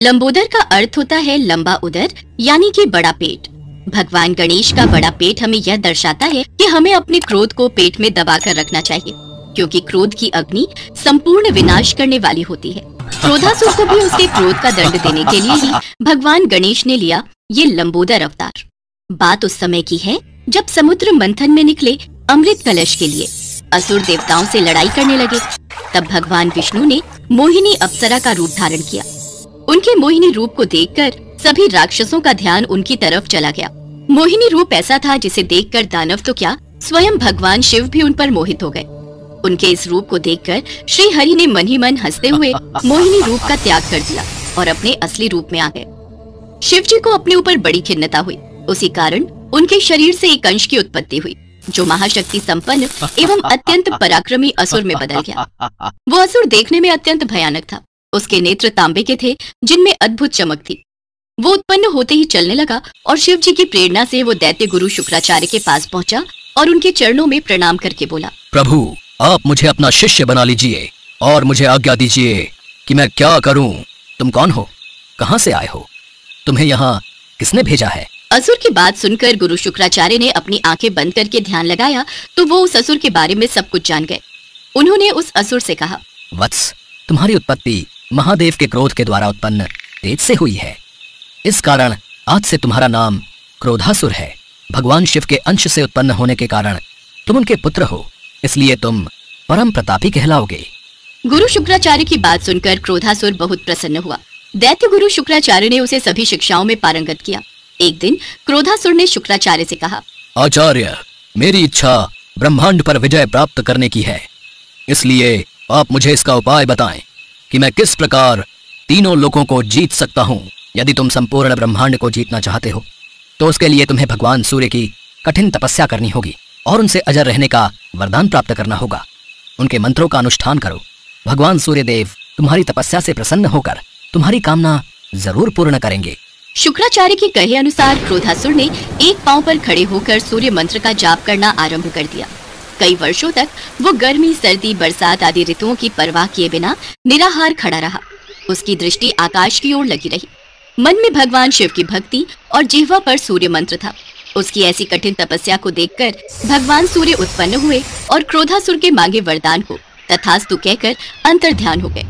लंबोदर का अर्थ होता है लंबा उदर यानी कि बड़ा पेट। भगवान गणेश का बड़ा पेट हमें यह दर्शाता है कि हमें अपने क्रोध को पेट में दबा कर रखना चाहिए, क्योंकि क्रोध की अग्नि संपूर्ण विनाश करने वाली होती है। क्रोधासुर को भी उसके क्रोध का दंड देने के लिए ही भगवान गणेश ने लिया ये लंबोदर अवतार। बात उस समय की है जब समुद्र मंथन में निकले अमृत कलश के लिए असुर देवताओं से लड़ाई करने लगे। तब भगवान विष्णु ने मोहिनी अप्सरा का रूप धारण किया। उनके मोहिनी रूप को देखकर सभी राक्षसों का ध्यान उनकी तरफ चला गया। मोहिनी रूप ऐसा था जिसे देखकर दानव तो क्या, स्वयं भगवान शिव भी उन पर मोहित हो गए। उनके इस रूप को देखकर श्री हरि ने मन ही मन हंसते हुए मोहिनी रूप का त्याग कर दिया और अपने असली रूप में आ गए। शिव जी को अपने ऊपर बड़ी खिन्नता हुई। उसी कारण उनके शरीर से एक अंश की उत्पत्ति हुई जो महाशक्ति संपन्न एवं अत्यंत पराक्रमी असुर में बदल गया। वो असुर देखने में अत्यंत भयानक था। उसके नेत्र तांबे के थे जिनमें अद्भुत चमक थी। वो उत्पन्न होते ही चलने लगा और शिव जी की प्रेरणा से वो दैत्य गुरु शुक्राचार्य के पास पहुंचा और उनके चरणों में प्रणाम करके बोला, प्रभु, आप मुझे अपना शिष्य बना लीजिए और मुझे आज्ञा दीजिए कि मैं क्या करूं। तुम कौन हो? कहां से आए हो? तुम्हें यहाँ किसने भेजा है? असुर की बात सुनकर गुरु शुक्राचार्य ने अपनी आंखें बंद करके ध्यान लगाया तो वो उस असुर के बारे में सब कुछ जान गए। उन्होंने उस असुर से कहा, वत्स, तुम्हारी उत्पत्ति महादेव के क्रोध के द्वारा उत्पन्न तेज से हुई है। इस कारण आज से तुम्हारा नाम क्रोधासुर है। भगवान शिव के अंश से उत्पन्न होने के कारण तुम उनके पुत्र हो, इसलिए तुम परम प्रतापी कहलाओगे। गुरु शुक्राचार्य की बात सुनकर क्रोधासुर बहुत प्रसन्न हुआ। दैत्य गुरु शुक्राचार्य ने उसे सभी शिक्षाओं में पारंगत किया। एक दिन क्रोधासुर ने शुक्राचार्य से कहा, आचार्य, मेरी इच्छा ब्रह्मांड पर विजय प्राप्त करने की है, इसलिए आप मुझे इसका उपाय बताएं कि मैं किस प्रकार तीनों लोकों को जीत सकता हूँ। यदि तुम संपूर्ण ब्रह्मांड को जीतना चाहते हो तो उसके लिए तुम्हें भगवान सूर्य की कठिन तपस्या करनी होगी और उनसे अजर रहने का वरदान प्राप्त करना होगा। उनके मंत्रों का अनुष्ठान करो। भगवान सूर्य देव तुम्हारी तपस्या से प्रसन्न होकर तुम्हारी कामना जरूर पूर्ण करेंगे। शुक्राचार्य के कहे अनुसार क्रोधासुर ने एक पांव पर खड़े होकर सूर्य मंत्र का जाप करना आरंभ कर दिया। कई वर्षों तक वो गर्मी, सर्दी, बरसात आदि ऋतुओं की परवाह किए बिना निराहार खड़ा रहा। उसकी दृष्टि आकाश की ओर लगी रही। मन में भगवान शिव की भक्ति और जिह्वा पर सूर्य मंत्र था। उसकी ऐसी कठिन तपस्या को देखकर भगवान सूर्य उत्पन्न हुए और क्रोधासुर के मांगे वरदान को तथास्तु कहकर अंतर्ध्यान हो गए।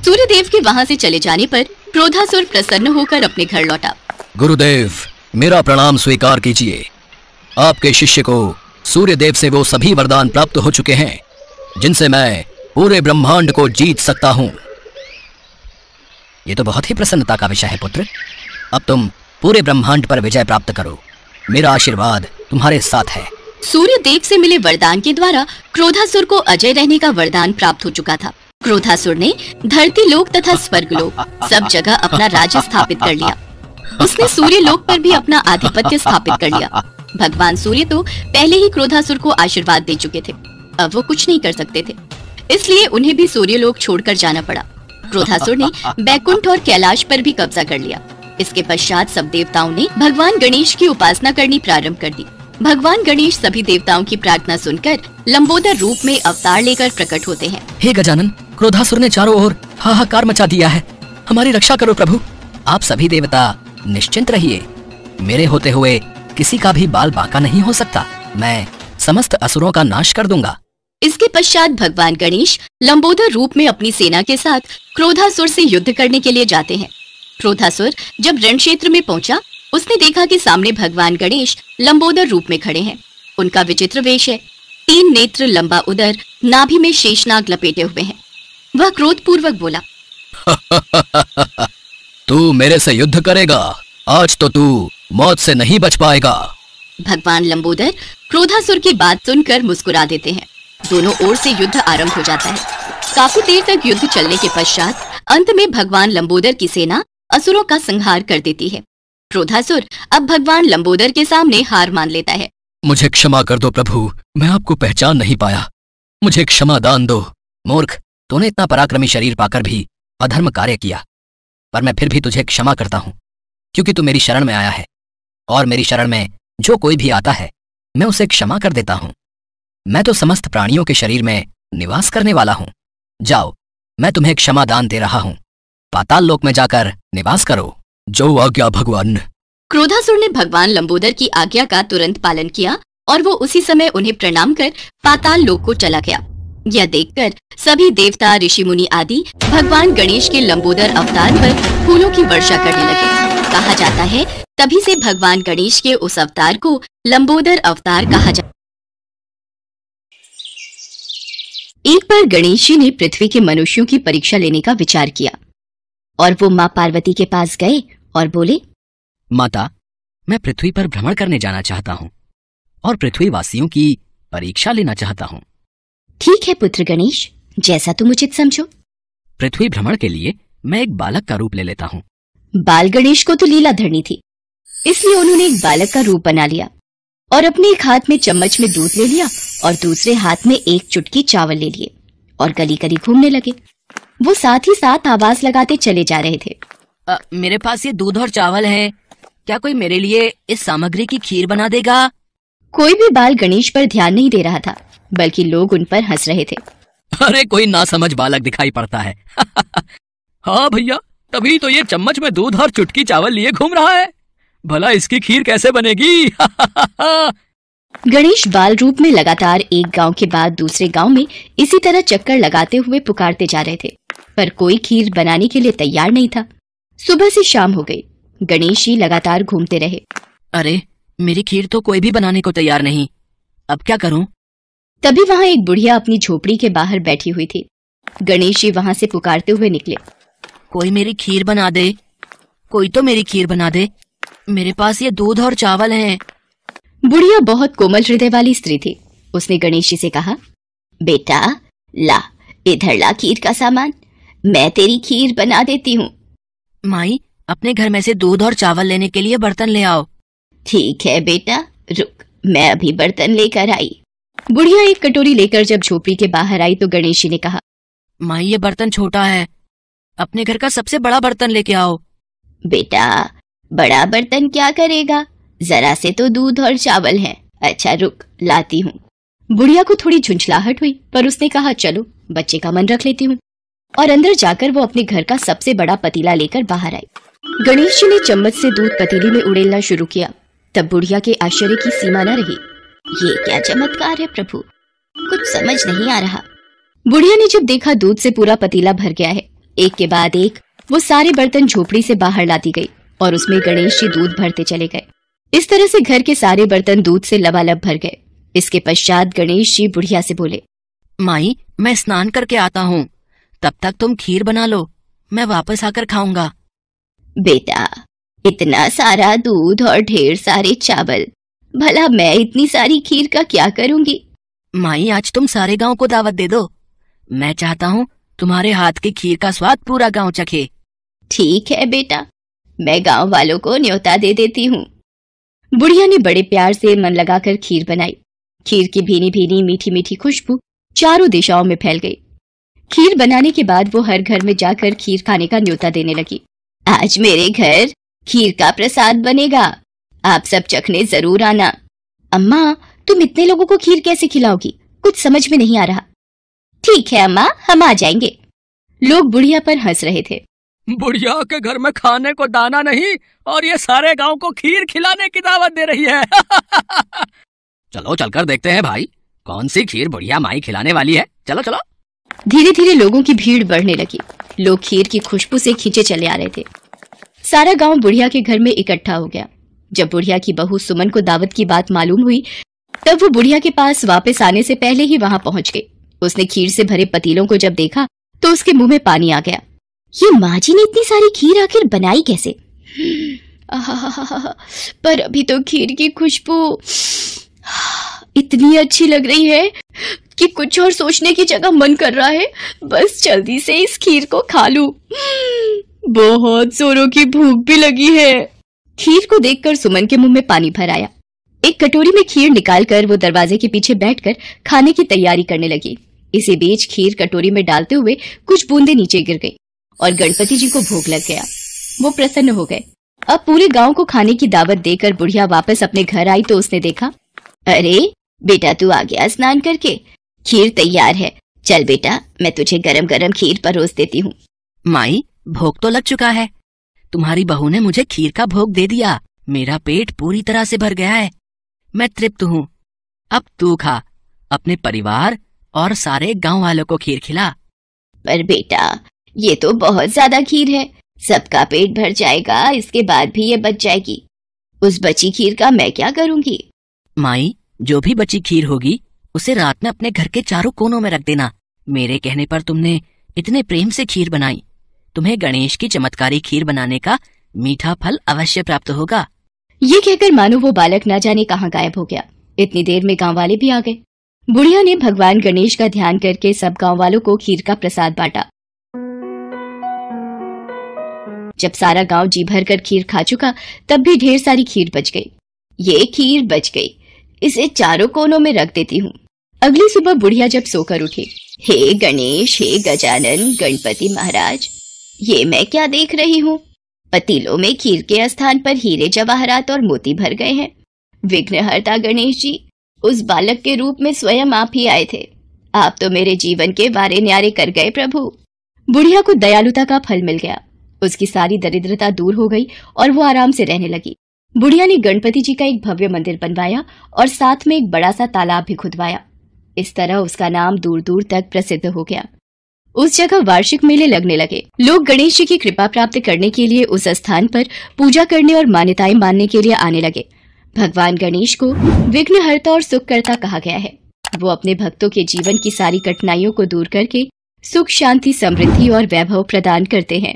सूर्य देव के वहां से चले जाने पर क्रोधासुर प्रसन्न होकर अपने घर लौटा। गुरुदेव, मेरा प्रणाम स्वीकार कीजिए। आपके शिष्य को सूर्य देव से वो सभी वरदान प्राप्त हो चुके हैं जिनसे मैं पूरे ब्रह्मांड को जीत सकता हूँ। ये तो बहुत ही प्रसन्नता का विषय है पुत्र। अब तुम पूरे ब्रह्मांड पर विजय प्राप्त करो। मेरा आशीर्वाद तुम्हारे साथ है। सूर्य देव से मिले वरदान के द्वारा क्रोधासुर को अजय रहने का वरदान प्राप्त हो चुका था। क्रोधासुर ने धरती लोक तथा स्वर्ग लोक सब जगह अपना राज्य स्थापित कर लिया। उसने सूर्य लोक पर भी अपना आधिपत्य स्थापित कर लिया। भगवान सूर्य तो पहले ही क्रोधासुर को आशीर्वाद दे चुके थे, अब वो कुछ नहीं कर सकते थे, इसलिए उन्हें भी सूर्य लोक छोड़कर जाना पड़ा। क्रोधासुर ने बैकुंठ और कैलाश पर भी कब्जा कर लिया। इसके पश्चात सब देवताओं ने भगवान गणेश की उपासना करनी प्रारंभ कर दी। भगवान गणेश सभी देवताओं की प्रार्थना सुनकर लंबोदर रूप में अवतार लेकर प्रकट होते हैं। हे गजानन, क्रोधासुर ने चारों ओर हाहाकार मचा दिया है। हमारी रक्षा करो प्रभु। आप सभी देवता निश्चिंत रहिए। मेरे होते हुए किसी का भी बाल बांका नहीं हो सकता। मैं समस्त असुरों का नाश कर दूंगा। इसके पश्चात भगवान गणेश लंबोदर रूप में अपनी सेना के साथ क्रोधासुर से युद्ध करने के लिए जाते हैं। क्रोधासुर जब रण क्षेत्र में पहुंचा, उसने देखा कि सामने भगवान गणेश लंबोदर रूप में खड़े हैं। उनका विचित्र वेश है। 3 नेत्र, लंबा उदर, नाभि में शेषनाग लपेटे हुए हैं। वह क्रोध पूर्वक बोला, तू मेरे से युद्ध करेगा? आज तो तू मौत से नहीं बच पाएगा। भगवान लंबोदर क्रोधासुर की बात सुनकर मुस्कुरा देते हैं। दोनों ओर से युद्ध आरंभ हो जाता है। काफी देर तक युद्ध चलने के पश्चात अंत में भगवान लंबोदर की सेना असुरों का संहार कर देती है। क्रोधासुर अब भगवान लंबोदर के सामने हार मान लेता है। मुझे क्षमा कर दो प्रभु, मैं आपको पहचान नहीं पाया। मुझे क्षमा दान दो। मूर्ख, तूने इतना पराक्रमी शरीर पाकर भी अधर्म कार्य किया, पर मैं फिर भी तुझे क्षमा करता हूँ, क्योंकि तू मेरी शरण में आया है और मेरी शरण में जो कोई भी आता है मैं उसे क्षमा कर देता हूँ। मैं तो समस्त प्राणियों के शरीर में निवास करने वाला हूँ। जाओ, मैं तुम्हें क्षमा दान दे रहा हूँ। पाताल लोक में जाकर निवास करो। जो आज्ञा भगवान। क्रोधासुर ने भगवान लंबोदर की आज्ञा का तुरंत पालन किया और वो उसी समय उन्हें प्रणाम कर पाताल लोक को चला गया। यह देखकर सभी देवता, ऋषि मुनि आदि भगवान गणेश के लंबोदर अवतार पर फूलों की वर्षा करने लगे। कहा जाता है तभी से भगवान गणेश के उस अवतार को लंबोदर अवतार कहा जाता। एक बार गणेश जी ने पृथ्वी के मनुष्यों की परीक्षा लेने का विचार किया और वो माँ पार्वती के पास गए और बोले, माता, मैं पृथ्वी पर भ्रमण करने जाना चाहता हूँ और पृथ्वी वासियों की परीक्षा लेना चाहता हूँ। ठीक है पुत्र गणेश, जैसा तुम उचित समझो। पृथ्वी भ्रमण के लिए मैं एक बालक का रूप ले लेता हूँ। बाल गणेश को तो लीला धरनी थी, इसलिए उन्होंने एक बालक का रूप बना लिया और अपने एक हाथ में चम्मच में दूध ले लिया और दूसरे हाथ में एक चुटकी चावल ले लिए और गली गली घूमने लगे। वो साथ ही साथ आवाज लगाते चले जा रहे थे, मेरे पास ये दूध और चावल है, क्या कोई मेरे लिए इस सामग्री की खीर बना देगा? कोई भी बाल गणेश पर ध्यान नहीं दे रहा था, बल्कि लोग उन पर हंस रहे थे। अरे कोई नासमझ बालक दिखाई पड़ता है। हाँ भैया, तभी तो ये चम्मच में दूध और चुटकी चावल लिए घूम रहा है। भला इसकी खीर कैसे बनेगी? गणेश बाल रूप में लगातार एक गांव के बाद दूसरे गांव में इसी तरह चक्कर लगाते हुए पुकारते जा रहे थे, पर कोई खीर बनाने के लिए तैयार नहीं था। सुबह से शाम हो गई, गणेश जी लगातार घूमते रहे। अरे मेरी खीर तो कोई भी बनाने को तैयार नहीं, अब क्या करूं? तभी वहाँ एक बुढ़िया अपनी झोपड़ी के बाहर बैठी हुई थी। गणेश जी वहाँ से पुकारते हुए निकले, कोई मेरी खीर बना दे, कोई तो मेरी खीर बना दे, मेरे पास ये दूध और चावल हैं। बुढ़िया बहुत कोमल हृदय वाली स्त्री थी। उसने गणेश जी से कहा, बेटा ला, इधर ला खीर का सामान, मैं तेरी खीर बना देती हूँ। माई, अपने घर में से दूध और चावल लेने के लिए बर्तन ले आओ। ठीक है बेटा, रुक, मैं अभी बर्तन लेकर आई। बुढ़िया एक कटोरी लेकर जब झोपड़ी के बाहर आई तो गणेश जी ने कहा, माई ये बर्तन छोटा है, अपने घर का सबसे बड़ा बर्तन लेके आओ। बेटा बड़ा बर्तन क्या करेगा, जरा से तो दूध और चावल है। अच्छा रुक, लाती हूँ। बुढ़िया को थोड़ी झुंझलाहट हुई, पर उसने कहा, चलो बच्चे का मन रख लेती हूँ, और अंदर जाकर वो अपने घर का सबसे बड़ा पतीला लेकर बाहर आई। गणेश जी ने चम्मच से दूध पतीले में उड़ेलना शुरू किया। तब बुढ़िया के आश्चर्य की सीमा न रही। ये क्या चमत्कार है प्रभु, कुछ समझ नहीं आ रहा। बुढ़िया ने जब देखा दूध से पूरा पतीला भर गया है, एक के बाद एक वो सारे बर्तन झोपड़ी से बाहर लाती गई और उसमें गणेश जी दूध भरते चले गए। इस तरह से घर के सारे बर्तन दूध से लबालब भर गए। इसके पश्चात गणेश जी बुढ़िया से बोले, माई मैं स्नान करके आता हूँ, तब तक तुम खीर बना लो, मैं वापस आकर खाऊंगा। बेटा इतना सारा दूध और ढेर सारे चावल, भला मैं इतनी सारी खीर का क्या करूंगी? माई आज तुम सारे गांव को दावत दे दो, मैं चाहता हूँ तुम्हारे हाथ की खीर का स्वाद पूरा गांव चखे। ठीक है बेटा, मैं गांव वालों को न्योता दे देती हूँ। बुढ़िया ने बड़े प्यार से मन लगाकर खीर बनाई। खीर की भीनी भीनी मीठी मीठी खुशबू चारों दिशाओं में फैल गई। खीर बनाने के बाद वो हर घर में जाकर खीर खाने का न्योता देने लगी। आज मेरे घर खीर का प्रसाद बनेगा, आप सब चखने जरूर आना। अम्मा तुम इतने लोगों को खीर कैसे खिलाओगी, कुछ समझ में नहीं आ रहा। ठीक है अम्मा, हम आ जाएंगे। लोग बुढ़िया पर हंस रहे थे। बुढ़िया के घर में खाने को दाना नहीं और ये सारे गांव को खीर खिलाने की दावत दे रही है। चलो चलकर देखते हैं भाई, कौन सी खीर बुढ़िया माई खिलाने वाली है। चलो चलो। धीरे धीरे लोगों की भीड़ बढ़ने लगी। लोग खीर की खुशबू से खींचे चले आ रहे थे। सारा गांव बुढ़िया के घर में इकट्ठा हो गया। जब बुढ़िया की बहू सुमन को दावत की बात मालूम हुई, तब वो बुढ़िया के पास वापस आने से पहले ही वहां पहुंच गई। उसने खीर से भरे पतीलों को जब देखा तो उसके मुंह में पानी आ गया। ये माँ जी ने इतनी सारी खीर आखिर बनाई कैसे? पर अभी तो खीर की खुशबू इतनी अच्छी लग रही है कि कुछ और सोचने की जगह मन कर रहा है बस जल्दी से इस खीर को खा लूं। बहुत जोरों की भूख भी लगी है। खीर को देखकर सुमन के मुंह में पानी भर आया। एक कटोरी में खीर निकालकर वो दरवाजे के पीछे बैठकर खाने की तैयारी करने लगी। इसी बीच खीर कटोरी में डालते हुए कुछ बूंदे नीचे गिर गई और गणपति जी को भोग लग गया। वो प्रसन्न हो गए। अब पूरे गांव को खाने की दावत देकर बुढ़िया वापस अपने घर आई तो उसने देखा, अरे बेटा तू आ गया स्नान करके, खीर तैयार है, चल बेटा मैं तुझे गरम गरम खीर परोस देती हूँ। माई भोग तो लग चुका है। तुम्हारी बहू ने मुझे खीर का भोग दे दिया। मेरा पेट पूरी तरह से भर गया है। मैं तृप्त हूँ। अब तू खा, अपने परिवार और सारे गांव वालों को खीर खिला। पर बेटा, ये तो बहुत ज्यादा खीर है। सबका पेट भर जाएगा, इसके बाद भी ये बच जाएगी। उस बची खीर का मैं क्या करूंगी? माई, जो भी बची खीर होगी उसे रात में अपने घर के चारों कोनों में रख देना। मेरे कहने पर तुमने इतने प्रेम से खीर बनाई, तुम्हें गणेश की चमत्कारी खीर बनाने का मीठा फल अवश्य प्राप्त होगा। ये कहकर मानो वो बालक ना जाने कहाँ गायब हो गया। इतनी देर में गांव वाले भी आ गए। बुढ़िया ने भगवान गणेश का ध्यान करके सब गांव वालों को खीर का प्रसाद बांटा। जब सारा गांव जी भर कर खीर खा चुका, तब भी ढेर सारी खीर बच गई। ये खीर बच गई, इसे चारों कोनों में रख देती हूँ। अगली सुबह बुढ़िया जब सोकर उठी, हे गणेश, हे गजानन, गणपति महाराज, ये मैं क्या देख रही हूँ? पतीलों में खीर के स्थान पर हीरे जवाहरात और मोती भर गए हैं। विघ्नहर्ता गणेश जी उस बालक के रूप में स्वयं आप ही आए थे। आप तो मेरे जीवन के वारे न्यारे कर गए प्रभु। बुढ़िया को दयालुता का फल मिल गया। उसकी सारी दरिद्रता दूर हो गई और वो आराम से रहने लगी। बुढ़िया ने गणपति जी का एक भव्य मंदिर बनवाया और साथ में एक बड़ा सा तालाब भी खुदवाया। इस तरह उसका नाम दूर दूर तक प्रसिद्ध हो गया। उस जगह वार्षिक मेले लगने लगे। लोग गणेश जी की कृपा प्राप्त करने के लिए उस स्थान पर पूजा करने और मान्यताएं मानने के लिए आने लगे। भगवान गणेश को विघ्नहर्ता और सुखकर्ता कहा गया है। वो अपने भक्तों के जीवन की सारी कठिनाइयों को दूर करके सुख, शांति, समृद्धि और वैभव प्रदान करते हैं।